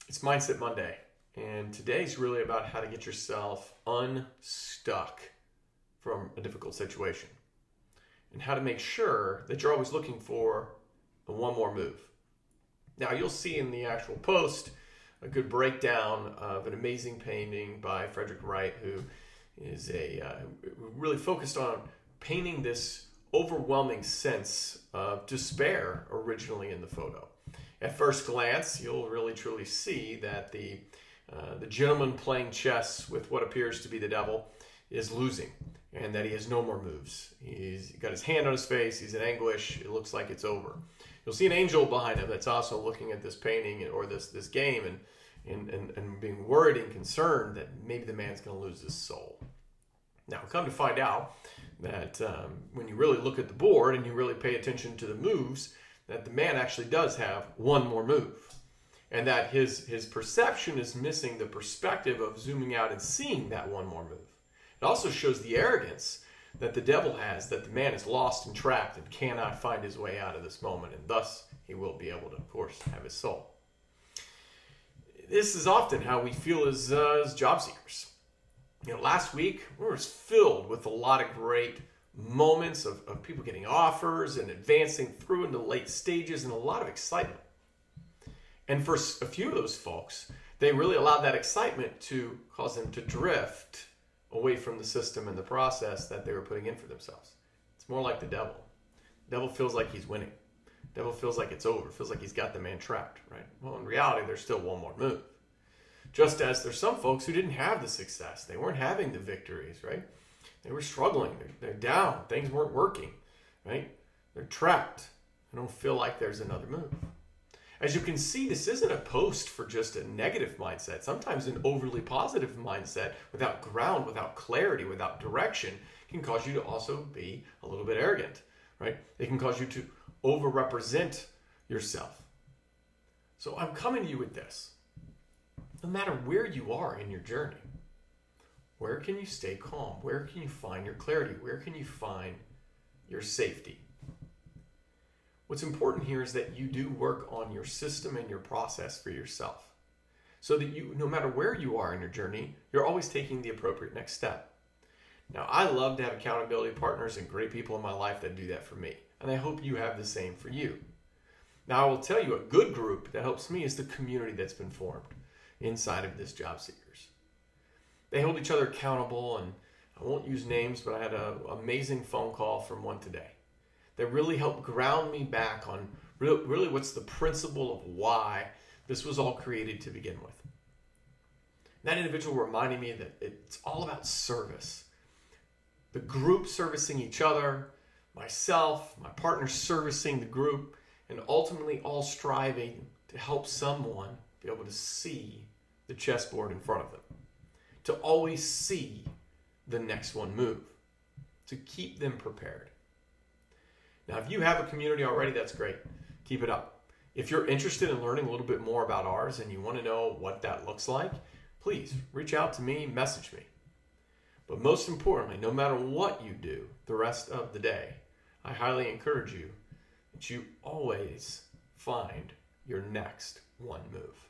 It's Mindset Monday, and today's really about how to get yourself unstuck from a difficult situation and how to make sure that you're always looking for the one more move. Now, you'll see in the actual post a good breakdown of an amazing painting by Frederick Wright, who is really focused on painting this overwhelming sense of despair originally in the photo. At first glance, you'll really truly see that the gentleman playing chess with what appears to be the devil is losing, and that he has no more moves. He's got his hand on his face, he's in anguish, it looks like it's over. You'll see an angel behind him that's also looking at this painting or this game and being worried and concerned that maybe the man's going to lose his soul. Now, come to find out that when you really look at the board and you really pay attention to the moves, that the man actually does have one more move, and that his perception is missing the perspective of zooming out and seeing that one more move. It also shows the arrogance that the devil has, that the man is lost and trapped and cannot find his way out of this moment, and thus he will be able to, of course, have his soul. This is often how we feel as job seekers. Last week we were filled with a lot of great moments of people getting offers and advancing through into late stages and a lot of excitement. And for a few of those folks, they really allowed that excitement to cause them to drift away from the system and the process that they were putting in for themselves. It's more like the devil. The devil feels like he's winning. The devil feels like it's over. Feels like he's got the man trapped, right? Well, in reality, there's still one more move. Just as there's some folks who didn't have the success. They weren't having the victories, right? They were struggling. They're down. Things weren't working, right? They're trapped. They don't feel like there's another move. As you can see, this isn't a post for just a negative mindset. Sometimes an overly positive mindset without ground, without clarity, without direction can cause you to also be a little bit arrogant, right? It can cause you to overrepresent yourself. So I'm coming to you with this. No matter where you are in your journey, where can you stay calm? Where can you find your clarity? Where can you find your safety? What's important here is that you do work on your system and your process for yourself, so that you, no matter where you are in your journey, you're always taking the appropriate next step. Now, I love to have accountability partners and great people in my life that do that for me, and I hope you have the same for you. Now, I will tell you, a good group that helps me is the community that's been formed inside of this Job Seekers. They hold each other accountable, and I won't use names, but I had an amazing phone call from one today that really helped ground me back on really what's the principle of why this was all created to begin with. That individual reminded me that it's all about service. The group servicing each other, myself, my partner servicing the group, and ultimately all striving to help someone be able to see the chessboard in front of them, to always see the next one move, to keep them prepared. Now, if you have a community already, that's great. Keep it up. If you're interested in learning a little bit more about ours and you want to know what that looks like, please reach out to me, message me. But most importantly, no matter what you do the rest of the day, I highly encourage you that you always find your next one move.